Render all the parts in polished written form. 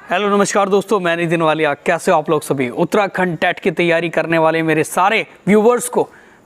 Hello नमस्कार दोस्तों, मैं नितिन वालिया। कैसे हो आप लोग सभी? उत्तराखंड टेट की तैयारी करने वाले मेरे सारे व्यूवर्स को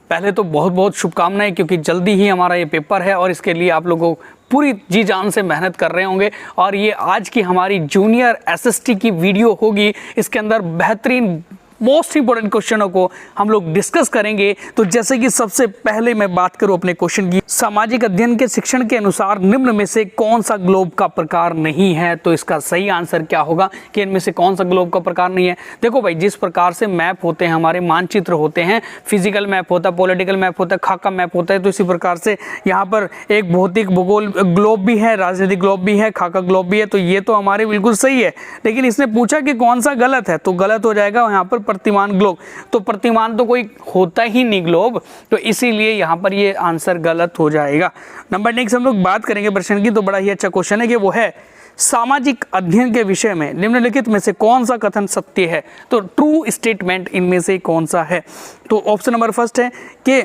पहले तो बहुत बहुत शुभकामनाएं, क्योंकि जल्दी ही हमारा ये पेपर है और इसके लिए आप लोगों पूरी जी जान से मेहनत कर रहे होंगे। और ये आज की हमारी जूनियर एसएसटी की वीडियो होगी। इसके अंदर बेहतरीन मोस्ट इंपॉर्टेंट क्वेश्चनों को हम लोग डिस्कस करेंगे। तो जैसे कि सबसे पहले मैं बात करूं अपने क्वेश्चन की, सामाजिक अध्ययन के शिक्षण के अनुसार निम्न में से कौन सा ग्लोब का प्रकार नहीं है? तो इसका सही आंसर क्या होगा कि इनमें से कौन सा ग्लोब का प्रकार नहीं है? देखो भाई, जिस प्रकार से मैप होते हैं, हमारे मानचित्र होते हैं, फिजिकल मैप होता है, पॉलिटिकल मैप होता है, खाका मैप होता है, तो इसी प्रकार से यहाँ पर एक भौतिक भूगोल ग्लोब भी है, राजनीतिक ग्लोब भी है, खाका ग्लोब भी है। तो ये तो हमारे बिल्कुल सही है, लेकिन इसने पूछा कि कौन सा गलत है, तो गलत हो जाएगा यहाँ पर प्रतिमान ग्लोब। तो प्रतिमान तो कोई होता ही नहीं ग्लोब, तो इसीलिए यहां पर ये आंसर गलत हो जाएगा। नंबर नेक्स्ट हम लोग बात करेंगे प्रश्न की, तो बड़ा ही अच्छा क्वेश्चन है कि वो है सामाजिक अध्ययन के विषय में निम्नलिखित में से कौन सा कथन सत्य है? तो ट्रू स्टेटमेंट इनमें से कौन सा है? तो ऑप्शन नंबर फर्स्ट है कि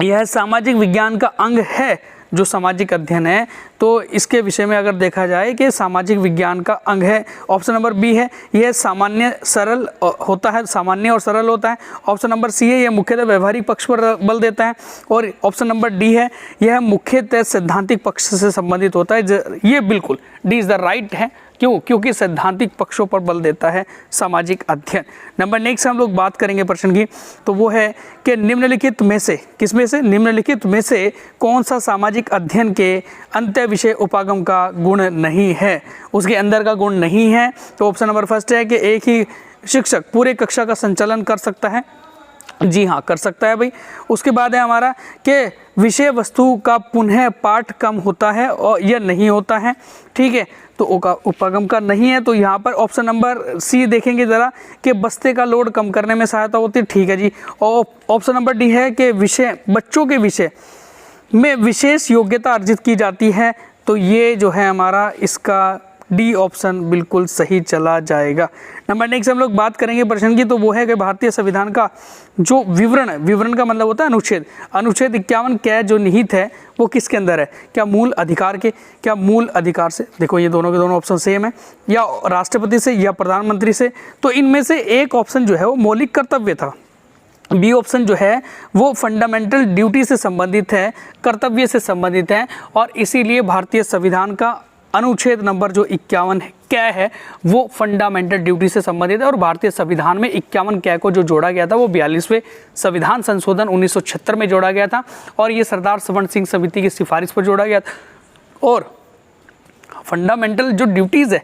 यह सामाजिक विज्ञान का अंग है। जो सामाजिक अध्ययन है तो इसके विषय में अगर देखा जाए कि सामाजिक विज्ञान का अंग है। ऑप्शन नंबर बी है यह सामान्य सरल होता है, सामान्य और सरल होता है। ऑप्शन नंबर सी है यह मुख्यतः व्यवहारिक पक्ष पर बल देता है। और ऑप्शन नंबर डी है यह मुख्यतः सैद्धांतिक पक्ष से संबंधित होता है। ये बिल्कुल डी इज द राइट है। क्यों? क्योंकि सैद्धांतिक पक्षों पर बल देता है सामाजिक अध्ययन। नंबर नेक्स्ट हम लोग बात करेंगे प्रश्न की, तो वो है कि निम्नलिखित में से, किसमें से? निम्नलिखित में से कौन सा सामाजिक अध्ययन के अंत्य विषय उपागम का गुण नहीं है? उसके अंदर का गुण नहीं है। तो ऑप्शन नंबर फर्स्ट है कि एक ही शिक्षक पूरे कक्षा का संचालन कर सकता है। जी हाँ, कर सकता है भाई। उसके बाद है हमारा कि विषय वस्तु का पुनः पाठ कम होता है और यह नहीं होता है। ठीक है, तो उपागम का नहीं है। तो यहाँ पर ऑप्शन नंबर सी देखेंगे ज़रा कि बस्ते का लोड कम करने में सहायता होती है। ठीक है जी। और ऑप्शन नंबर डी है कि विषय बच्चों के विषय में विशेष योग्यता अर्जित की जाती है। तो ये जो है हमारा इसका डी ऑप्शन बिल्कुल सही चला जाएगा। नंबर नेक्स्ट हम लोग बात करेंगे प्रश्न की, तो वो है कि भारतीय संविधान का जो विवरण है, विवरण का मतलब होता है अनुच्छेद, अनुच्छेद 51 क्या जो निहित है वो किसके अंदर है? क्या मूल अधिकार के, क्या मूल अधिकार से? देखो ये दोनों के दोनों ऑप्शन सेम है, या राष्ट्रपति से या प्रधानमंत्री से। तो इनमें से एक ऑप्शन जो है वो मौलिक कर्तव्य था। बी ऑप्शन जो है वो फंडामेंटल ड्यूटी से संबंधित है, कर्तव्य से संबंधित है। और इसीलिए भारतीय संविधान का अनुच्छेद नंबर जो 51 है क्या है वो फंडामेंटल ड्यूटी से संबंधित है। और भारतीय संविधान में 51 क्या को जो जोड़ा गया था वो 42वें संविधान संशोधन 1976 में जोड़ा गया था। और ये सरदार सवर्ण सिंह समिति की सिफारिश पर जोड़ा गया था। और फंडामेंटल जो ड्यूटीज़ है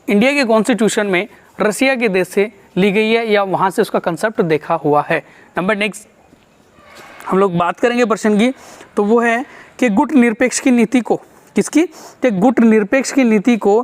इंडिया के कॉन्स्टिट्यूशन में रसिया के देश से ली गई है, या वहाँ से उसका कंसेप्ट देखा हुआ है। नंबर नेक्स्ट हम लोग बात करेंगे प्रश्न की, तो वो है कि गुट निरपेक्ष की नीति को, किसकी? कि गुट निरपेक्ष की नीति को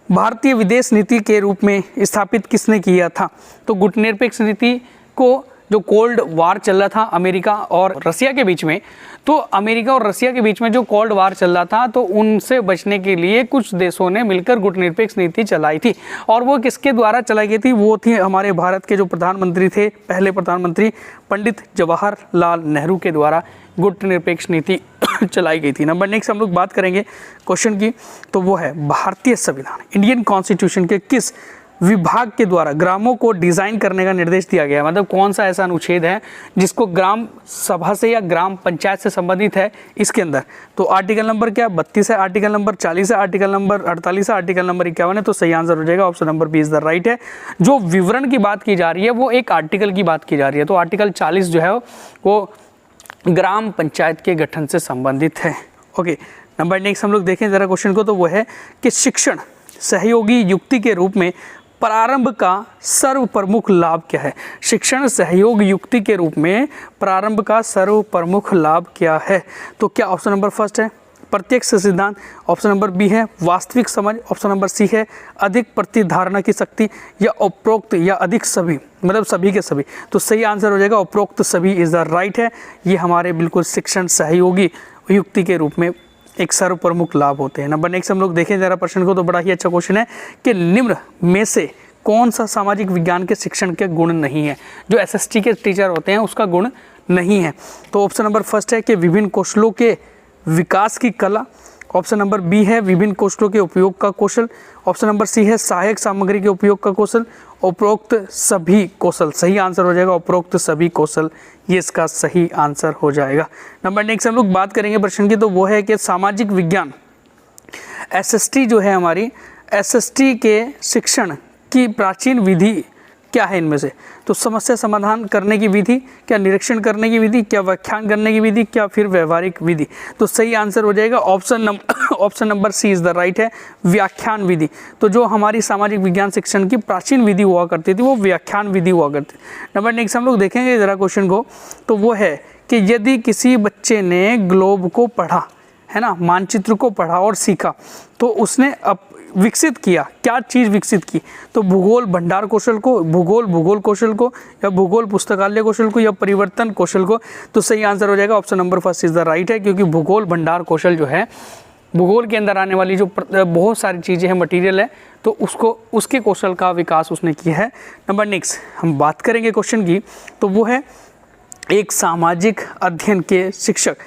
भारतीय विदेश नीति के रूप में स्थापित किसने किया था? तो गुट निरपेक्ष नीति को जो कोल्ड वार चल रहा था अमेरिका और रसिया के बीच में, तो अमेरिका और रसिया के बीच में जो कोल्ड वार चल रहा था, तो उनसे बचने के लिए कुछ देशों ने मिलकर गुट निरपेक्ष नीति चलाई थी। और वो किसके द्वारा चलाई गई थी? वो थी हमारे भारत के जो प्रधानमंत्री थे, पहले प्रधानमंत्री पंडित जवाहरलाल नेहरू के द्वारा गुट निरपेक्ष नीति चलाई गई थी। नंबर नेक्स्ट हम लोग बात करेंगे क्वेश्चन की, तो वो है भारतीय संविधान, इंडियन कॉन्स्टिट्यूशन के किस विभाग के द्वारा ग्रामों को डिज़ाइन करने का निर्देश दिया गया है? मतलब कौन सा ऐसा अनुच्छेद है जिसको ग्राम सभा से या ग्राम पंचायत से संबंधित है इसके अंदर? तो आर्टिकल नंबर क्या? 32 है, आर्टिकल नंबर 40 है, आर्टिकल नंबर 48 है, आर्टिकल नंबर 51 है। तो सही आंसर हो जाएगा option number B is the right है। जो विवरण की बात की जा रही है वो एक आर्टिकल की बात की जा रही है। तो आर्टिकल 40 जो है वो ग्राम पंचायत के गठन से संबंधित है। ओके, नंबर नेक्स्ट हम लोग देखें जरा क्वेश्चन को, तो वो है कि शिक्षण सहयोगी युक्ति के रूप में प्रारंभ का सर्व प्रमुख लाभ क्या है? शिक्षण सहयोग युक्ति के रूप में प्रारंभ का सर्व प्रमुख लाभ क्या है? तो क्या ऑप्शन नंबर फर्स्ट है प्रत्यक्ष सिद्धांत, ऑप्शन नंबर बी है वास्तविक समझ, ऑप्शन नंबर सी है अधिक प्रतिधारणा की शक्ति, या उपरोक्त या अधिक सभी, मतलब सभी के सभी? तो सही आंसर हो जाएगा उपरोक्त सभी इज द राइट है। ये हमारे बिल्कुल शिक्षण सहयोगी युक्ति के रूप में एक सर्व प्रमुख लाभ होते हैं। नंबर नेक्स्ट हम लोग देखें जरा प्रश्न को, तो बड़ा ही अच्छा क्वेश्चन है कि निम्न में से कौन सा सामाजिक विज्ञान के शिक्षण के गुण नहीं है? जो एसएसटी के टीचर होते हैं उसका गुण नहीं है। तो ऑप्शन नंबर फर्स्ट है कि विभिन्न कौशलों के विकास की कला, ऑप्शन नंबर बी है विभिन्न कौशलों के उपयोग का कौशल। ऑप्शन नंबर सी है सहायक सामग्री के उपयोग का कौशल। उपरोक्त सभी कौशल, सही आंसर हो जाएगा उपरोक्त सभी कौशल, ये इसका सही आंसर हो जाएगा। नंबर नेक्स्ट हम लोग बात करेंगे प्रश्न की, तो वो है कि सामाजिक विज्ञान एसएसटी जो है हमारी, एसएसटी के शिक्षण की प्राचीन विधि क्या है इनमें से? तो समस्या समाधान करने की विधि, क्या निरीक्षण करने की विधि, क्या व्याख्यान करने की विधि, क्या फिर व्यवहारिक विधि? तो सही आंसर हो जाएगा option number C is the right है, व्याख्यान विधि। तो जो हमारी सामाजिक विज्ञान शिक्षण की प्राचीन विधि हुआ करती थी वो व्याख्यान विधि हुआ करती थी। नंबर नेक्स्ट हम लोग देखेंगे जरा क्वेश्चन को, तो वो है कि यदि किसी बच्चे ने ग्लोब को पढ़ा है ना, मानचित्र को पढ़ा और सीखा, तो उसने विकसित किया, क्या चीज़ विकसित की? तो भूगोल भंडार कौशल को, भूगोल कौशल को, या भूगोल पुस्तकालय कौशल को, या परिवर्तन कौशल को? तो सही आंसर हो जाएगा option number first is the right है, क्योंकि भूगोल भंडार कौशल जो है, भूगोल के अंदर आने वाली जो बहुत सारी चीज़ें हैं, मटेरियल है, तो उसके कौशल का विकास उसने किया है। नंबर नेक्स्ट हम बात करेंगे क्वेश्चन की, तो वो है एक सामाजिक अध्ययन के शिक्षक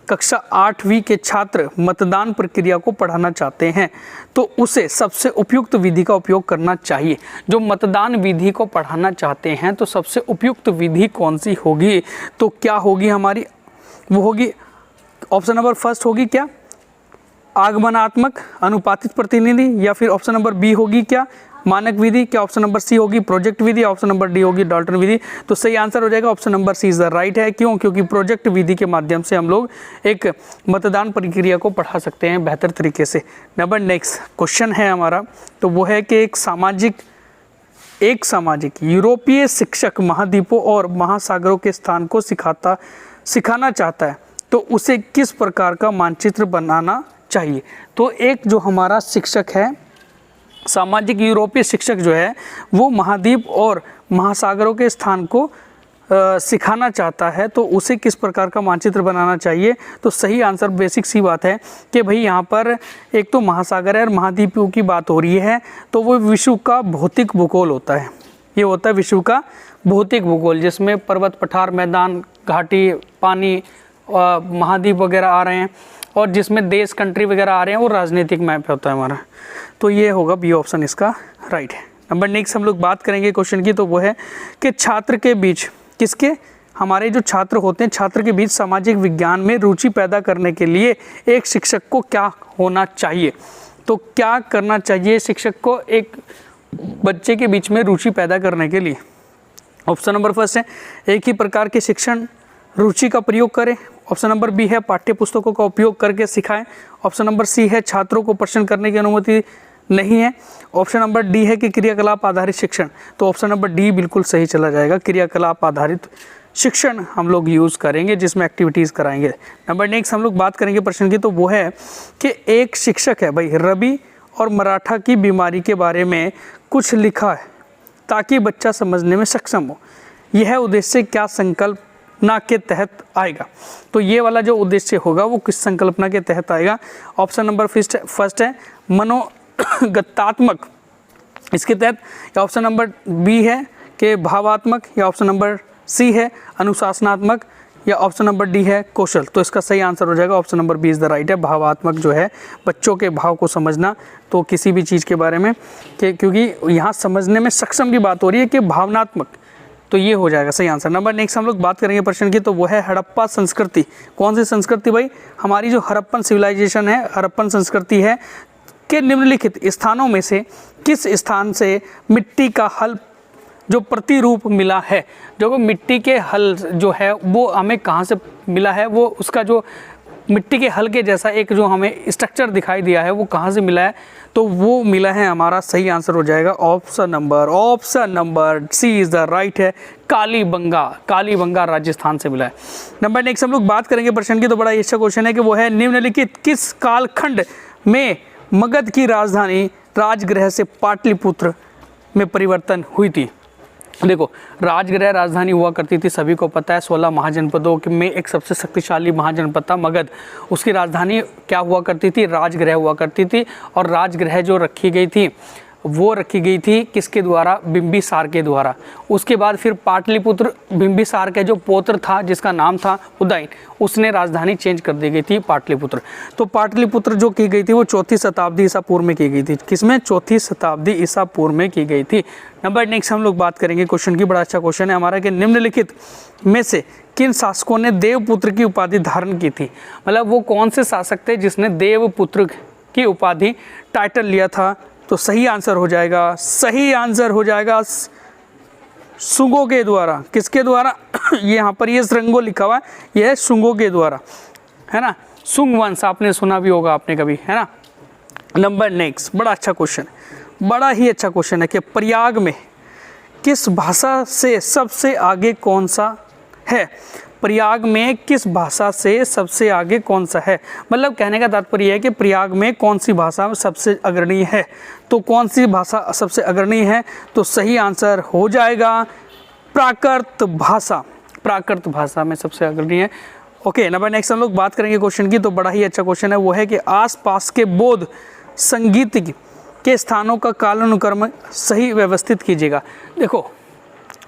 कक्षा 8वीं के छात्र मतदान प्रक्रिया को पढ़ाना चाहते हैं, तो उसे सबसे उपयुक्त विधि का उपयोग करना चाहिए। जो मतदान विधि को पढ़ाना चाहते हैं तो सबसे उपयुक्त विधि कौन सी होगी? तो क्या होगी हमारी? वो होगी ऑप्शन नंबर फर्स्ट होगी क्या आगमनात्मक अनुपातित प्रतिनिधि, या फिर ऑप्शन नंबर बी होगी क्या मानक विधि, क्या ऑप्शन नंबर सी होगी प्रोजेक्ट विधि, ऑप्शन नंबर डी होगी डाल्टन विधि? तो सही आंसर हो जाएगा option number C is the right है। क्यों? क्योंकि प्रोजेक्ट विधि के माध्यम से हम लोग एक मतदान प्रक्रिया को पढ़ा सकते हैं बेहतर तरीके से। नंबर नेक्स्ट क्वेश्चन है हमारा, तो वो है कि एक सामाजिक यूरोपीय शिक्षक महाद्वीपों और महासागरों के स्थान को सिखाना चाहता है, तो उसे किस प्रकार का मानचित्र बनाना चाहिए? तो एक जो हमारा शिक्षक है, सामाजिक यूरोपीय शिक्षक जो है, वो महाद्वीप और महासागरों के स्थान को सिखाना चाहता है, तो उसे किस प्रकार का मानचित्र बनाना चाहिए? तो सही आंसर बेसिक सी बात है कि भाई यहाँ पर एक तो महासागर है और महाद्वीपों की बात हो रही है, तो वो विश्व का भौतिक भूगोल होता है। ये होता है विश्व का भौतिक भूगोल, जिसमें पर्वत पठार मैदान घाटी पानी महाद्वीप वगैरह आ रहे हैं, और जिसमें देश कंट्री वगैरह आ रहे हैं, वो राजनीतिक मैप होता है हमारा। तो ये होगा बी ऑप्शन इसका राइट है। नंबर नेक्स्ट हम लोग बात करेंगे क्वेश्चन की, तो वो है कि छात्र के बीच हमारे जो छात्र होते हैं, छात्र के बीच सामाजिक विज्ञान में रुचि पैदा करने के लिए एक शिक्षक को क्या होना चाहिए? तो क्या करना चाहिए शिक्षक को एक बच्चे के बीच में रुचि पैदा करने के लिए? ऑप्शन नंबर फर्स्ट है एक ही प्रकार के शिक्षण रुचि का प्रयोग करें। ऑप्शन नंबर बी है पाठ्य पुस्तकों का उपयोग करके सिखाएं। ऑप्शन नंबर सी है छात्रों को प्रश्न करने की अनुमति नहीं है। ऑप्शन नंबर डी है कि क्रियाकलाप आधारित शिक्षण। तो ऑप्शन नंबर डी बिल्कुल सही चला जाएगा, क्रियाकलाप आधारित शिक्षण हम लोग यूज़ करेंगे, जिसमें एक्टिविटीज़ कराएंगे। नंबर नेक्स्ट हम लोग बात करेंगे प्रश्न की, तो वो है कि एक शिक्षक है भाई रबी और मराठा की बीमारी के बारे में कुछ लिखा है ताकि बच्चा समझने में सक्षम हो। यह उद्देश्य क्या संकल्पना के तहत आएगा? तो ये वाला जो उद्देश्य होगा वो किस संकल्पना के तहत आएगा? ऑप्शन नंबर फर्स्ट है मनोगतात्मक इसके तहत, या ऑप्शन नंबर बी है कि भावात्मक, या ऑप्शन नंबर सी है अनुशासनात्मक, या ऑप्शन नंबर डी है कौशल। तो इसका सही आंसर हो जाएगा option number B is the right है। भावात्मक जो है बच्चों के भाव को समझना, तो किसी भी चीज़ के बारे में क्योंकि यहाँ समझने में सक्षम की बात हो रही है कि भावनात्मक, तो ये हो जाएगा सही आंसर। नंबर नेक्स्ट हम लोग बात करेंगे प्रश्न की, तो वो है हड़प्पा संस्कृति। कौन सी संस्कृति भाई? हमारी जो हड़प्पन सिविलाइजेशन है, हड़प्पन संस्कृति है के निम्नलिखित स्थानों में से किस स्थान से मिट्टी का हल जो प्रतिरूप मिला है? जो मिट्टी के हल जो है वो हमें कहाँ से मिला है? वो उसका जो मिट्टी के हल के जैसा एक जो हमें स्ट्रक्चर दिखाई दिया है वो कहाँ से मिला है? तो वो मिला है, हमारा सही आंसर हो जाएगा option number C is the right है, कालीबंगा राजस्थान से मिला है। नंबर नेक्स्ट हम लोग बात करेंगे प्रश्न की, तो बड़ा अच्छा क्वेश्चन है कि वो है निम्नलिखित किस कालखंड में मगध की राजधानी राजगृह से पाटलिपुत्र में परिवर्तन हुई थी? देखो, राजगृह राजधानी हुआ करती थी, सभी को पता है 16 महाजनपदों में एक सबसे शक्तिशाली महाजनपद था मगध। उसकी राजधानी क्या हुआ करती थी? राजगृह हुआ करती थी। और राजगृह जो रखी गई थी वो रखी गई थी किसके द्वारा? बिंबिसार के द्वारा। उसके बाद फिर पाटलिपुत्र, बिंबिसार का जो पौत्र था जिसका नाम था उदयन, उसने राजधानी चेंज कर दी गई थी पाटलिपुत्र। तो पाटलिपुत्र जो की गई थी वो 4वीं शताब्दी ईसा पूर्व में की गई थी। किसमें? 4वीं शताब्दी ईसा पूर्व में की गई थी। नंबर नेक्स्ट हम लोग बात करेंगे क्वेश्चन की, बड़ा अच्छा क्वेश्चन है हमारा कि निम्नलिखित में से किन शासकों ने देवपुत्र की उपाधि धारण की थी? मतलब वो कौन से शासक थे जिसने देवपुत्र की उपाधि टाइटल लिया था? तो सही आंसर हो जाएगा, सही आंसर हो जाएगा शुंगों के द्वारा। किसके द्वारा? ये यहाँ पर ये श्रृंगो लिखा हुआ है, यह है शुंगों के द्वारा, है ना। शुंग वंश आपने सुना भी होगा आपने कभी, है ना। नंबर नेक्स्ट, बड़ा अच्छा क्वेश्चन, बड़ा ही अच्छा क्वेश्चन है कि प्रयाग में किस भाषा से सबसे आगे कौन सा है? प्रयाग में किस भाषा से सबसे आगे कौन सा है? मतलब कहने का तात्पर्य है कि प्रयाग में कौन सी भाषा सबसे अग्रणी है। तो कौन सी भाषा सबसे अग्रणी है? तो सही आंसर हो जाएगा प्राकृत भाषा। प्राकृत भाषा में सबसे अग्रणी है। ओके, नंबर नेक्स्ट हम लोग बात करेंगे क्वेश्चन की, तो बड़ा ही अच्छा क्वेश्चन है। वो है कि आसपास के बौद्ध संगीत के स्थानों का कालानुक्रम सही व्यवस्थित कीजिएगा। देखो,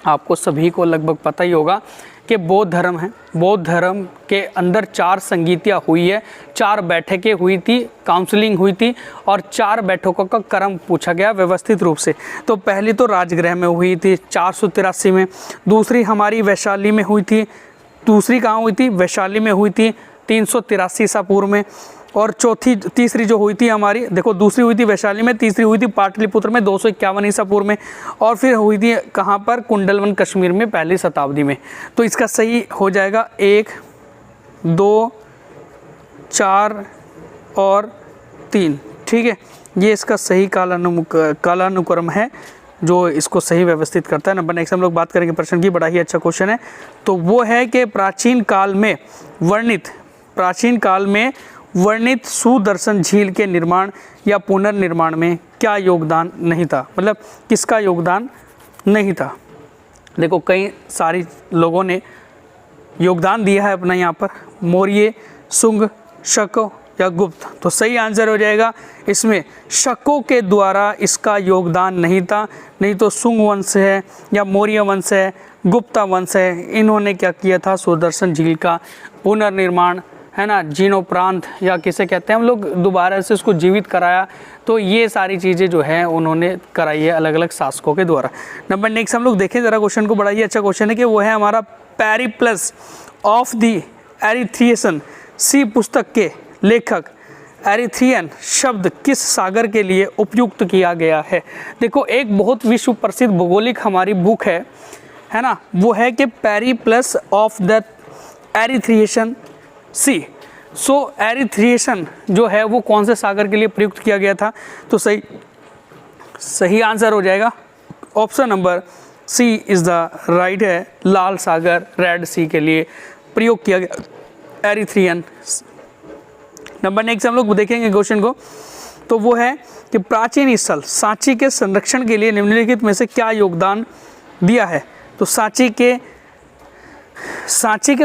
आपको सभी को लगभग पता ही होगा कि बौद्ध धर्म है। बौद्ध धर्म के अंदर 4 संगीतियाँ हुई है, 4 बैठकें हुई थी, काउंसलिंग हुई थी और 4 बैठकों का क्रम पूछा गया व्यवस्थित रूप से। तो पहली तो राजगृह में हुई थी 483 में, दूसरी हमारी वैशाली में हुई थी, दूसरी कहाँ हुई थी? वैशाली में हुई थी 383 ईसा पूर्व में, और तीसरी जो हुई थी हमारी, देखो दूसरी हुई थी वैशाली में, तीसरी हुई थी पाटलिपुत्र में 251 ईसा पूर्व में, और फिर हुई थी कहाँ पर? कुंडलवन कश्मीर में 1ली शताब्दी में। तो इसका सही हो जाएगा 1, 2, 4 और 3, ठीक है। ये इसका सही कालानुक्रम है जो इसको सही व्यवस्थित करता है। नंबर नेक्स्ट हम लोग बात करेंगे प्रश्न की, बड़ा ही अच्छा क्वेश्चन है। तो वो है कि प्राचीन काल में वर्णित सुदर्शन झील के निर्माण या पुनर्निर्माण में क्या योगदान नहीं था? मतलब किसका योगदान नहीं था? देखो, कई सारी लोगों ने योगदान दिया है अपना यहाँ पर, मौर्य, शुंग, शकों या गुप्त। तो सही आंसर हो जाएगा इसमें शकों के द्वारा इसका योगदान नहीं था। नहीं तो शुंग वंश है या मौर्य वंश है, गुप्ता वंश है, इन्होंने क्या किया था? सुदर्शन झील का पुनर्निर्माण, है ना, जीर्णोपरांत या किसे कहते हैं हम लोग, दोबारा से उसको जीवित कराया। तो ये सारी चीज़ें जो है उन्होंने कराई है अलग अलग शासकों के द्वारा। नंबर नेक्स्ट हम लोग देखें ज़रा क्वेश्चन को, बड़ा ही अच्छा क्वेश्चन है कि वो है हमारा पेरिप्लस ऑफ द एरिथ्रियन सी पुस्तक के लेखक एरिथ्रियन शब्द किस सागर के लिए उपयुक्त किया गया है? देखो, एक बहुत विश्व प्रसिद्ध भौगोलिक हमारी बुक है ना, वो है कि Periplus of the Erythraean Sea. So Erythraean जो है वो कौन से सागर के लिए प्रयुक्त किया गया था? तो सही आंसर हो जाएगा option number C is the right है, लाल सागर, रेड सी के लिए प्रयोग किया गया एरिथ्रियन। नंबर नेक्स्ट हम लोग देखेंगे क्वेश्चन को, तो वो है कि प्राचीन स्थल सांची के संरक्षण के लिए निम्नलिखित में से क्या योगदान दिया है? तो सांची के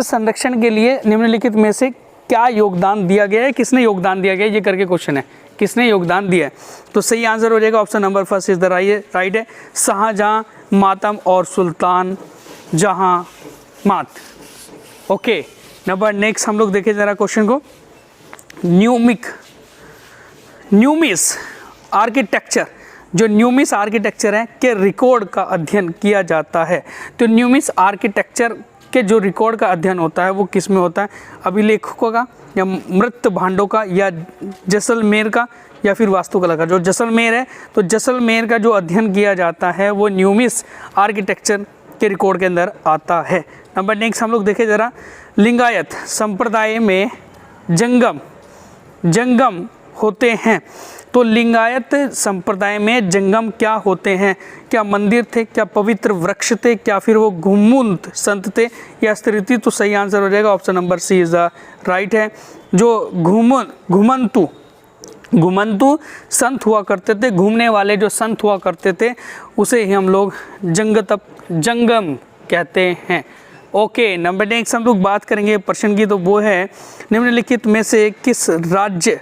संरक्षण के लिए निम्नलिखित में से क्या योगदान दिया गया है? किसने योगदान दिया गया है? ये करके क्वेश्चन है, किसने योगदान दिया है? तो सही आंसर हो जाएगा option number first is the right है, शाहजहां, मातम और सुल्तान जहां मात। ओके, नंबर नेक्स्ट हम लोग देखें जरा क्वेश्चन को, न्यूमिस आर्किटेक्चर, जो न्यूमिस आर्किटेक्चर है के रिकॉर्ड का अध्ययन किया जाता है। तो न्यूमिस आर्किटेक्चर के जो रिकॉर्ड का अध्ययन होता है वो किस में होता है? अभिलेखों का या मृत भांडों का या जैसलमेर का या फिर वास्तुकला का? जो जैसलमेर है, तो जैसलमेर का जो अध्ययन किया जाता है वो न्यूमिस आर्किटेक्चर के रिकॉर्ड के अंदर आता है। नंबर नेक्स्ट हम लोग देखें ज़रा, लिंगायत संप्रदाय में जंगम होते हैं। तो लिंगायत संप्रदाय में जंगम क्या होते हैं? क्या मंदिर थे, क्या पवित्र वृक्ष थे, क्या फिर वो घुमंत संत थे या स्त्री थी? तो सही आंसर हो जाएगा option number C is the right है। जो घुमंतु संत हुआ करते थे, घूमने वाले जो संत हुआ करते थे, उसे ही हम लोग जंगम कहते हैं। ओके, नंबर नेक्स्ट हम लोग बात करेंगे प्रश्न की, तो वो है निम्नलिखित में से किस राज्य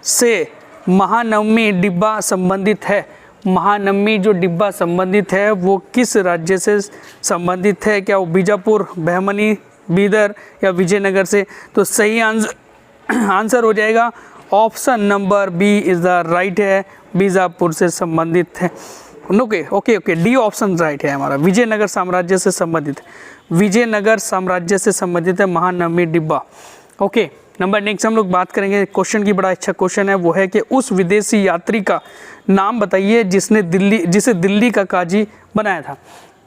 से महानवमी डिब्बा संबंधित है? महानमी जो डिब्बा संबंधित है वो किस राज्य से संबंधित है? क्या वो बीजापुर, बहमनी, बीदर या विजयनगर से? तो सही आंसर हो जाएगा option number B is the right है, बीजापुर से संबंधित है। ओके, डी ऑप्शन राइट है हमारा, विजयनगर साम्राज्य से संबंधित, विजयनगर साम्राज्य से संबंधित है महानमी डिब्बा। ओके, नंबर नेक्स्ट हम लोग बात करेंगे क्वेश्चन की, बड़ा अच्छा क्वेश्चन है, वो है कि उस विदेशी यात्री का नाम बताइए जिसे दिल्ली का काजी बनाया था।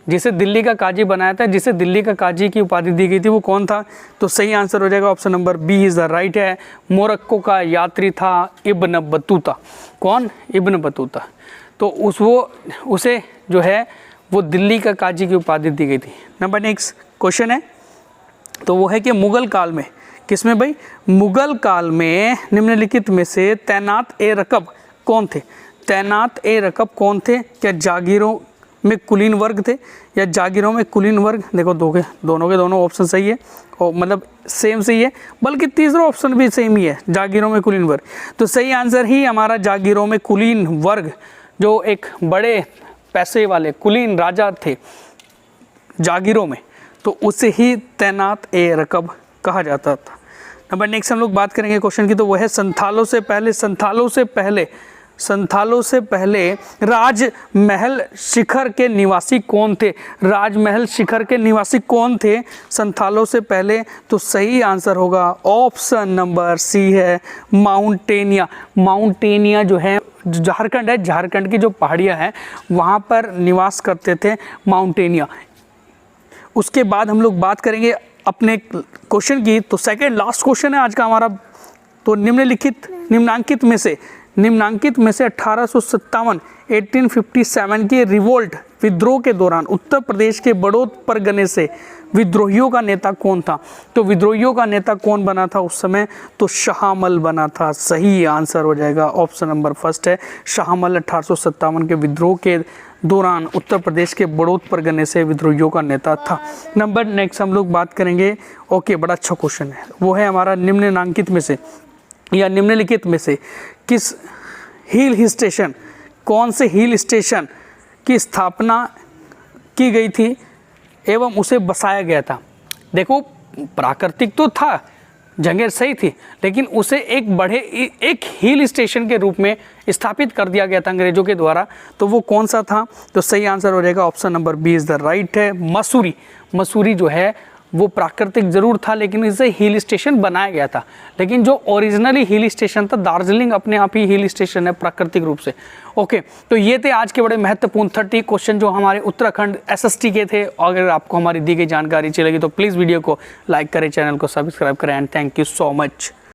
जिसे दिल्ली का काजी बनाया था, जिसे दिल्ली का काजी की उपाधि दी गई थी, वो कौन था? तो सही आंसर हो जाएगा option number B is the right है, मोरक्को का यात्री था इब्न बतूता। कौन? Ibn Battuta. तो उसे जो है वो दिल्ली का काजी की उपाधि दी गई थी। नंबर नेक्स्ट क्वेश्चन है, तो वो है कि मुगल काल में, किसमें भाई? मुगल काल में निम्नलिखित में से तैनात ए रकब कौन थे? तैनात ए रकब कौन थे? क्या जागीरों में कुलीन वर्ग थे या जागीरों में कुलीन वर्ग? देखो दोनों के दोनों ऑप्शन सही है, और मतलब सेम सही है, बल्कि तीसरा ऑप्शन भी सेम ही है, जागीरों में कुलीन वर्ग। तो सही आंसर ही हमारा जागीरों में कुलीन वर्ग, जो एक बड़े पैसे वाले कुलीन राजा थे जागीरों में, तो उसे ही तैनात ए रकब कहा जाता था। नंबर नेक्स्ट हम लोग बात करेंगे क्वेश्चन की, तो वो है संथालों से पहले राजमहल शिखर के निवासी कौन थे? राजमहल शिखर के निवासी कौन थे संथालों से पहले? तो सही आंसर होगा ऑप्शन नंबर सी है, माउंटेनिया। माउंटेनिया जो है झारखंड है, झारखंड की जो पहाड़ियाँ हैं वहाँ पर निवास करते थे माउंटेनिया। उसके बाद हम लोग बात करेंगे अपने क्वेश्चन की, तो सेकंड लास्ट क्वेश्चन है आज का हमारा। तो निम्नांकित में से 1857 के रिवोल्ट विद्रोह के दौरान उत्तर प्रदेश के बड़ौद परगने से विद्रोहियों का नेता कौन था? तो विद्रोहियों का नेता कौन बना था उस समय? तो शाहमल बना था। सही आंसर हो जाएगा ऑप्शन नंबर फर्स्ट है, शाहमल 1857 के विद्रोह के दौरान उत्तर प्रदेश के बड़ौद परगने से विद्रोहियों का नेता था। नंबर नेक्स्ट हम लोग बात करेंगे, ओके बड़ा अच्छा क्वेश्चन है, वो है हमारा निम्नलिखित में से किस कौन से हिल स्टेशन की स्थापना की गई थी एवं उसे बसाया गया था? देखो प्राकृतिक तो था, जगह सही थी, लेकिन उसे एक हिल स्टेशन के रूप में स्थापित कर दिया गया था अंग्रेजों के द्वारा। तो वो कौन सा था? तो सही आंसर हो जाएगा option number B is the right है, मसूरी। मसूरी जो है वो प्राकृतिक जरूर था, लेकिन इसे हिल स्टेशन बनाया गया था। लेकिन जो ओरिजिनली हिल स्टेशन था, दार्जिलिंग अपने आप ही हिल स्टेशन है प्राकृतिक रूप से। ओके, तो ये थे आज के बड़े महत्वपूर्ण 30 क्वेश्चन जो हमारे उत्तराखंड SST के थे। अगर आपको हमारी दी गई जानकारी अच्छी लगी तो प्लीज़ वीडियो को लाइक करें, चैनल को सब्सक्राइब करें, and thank you so much.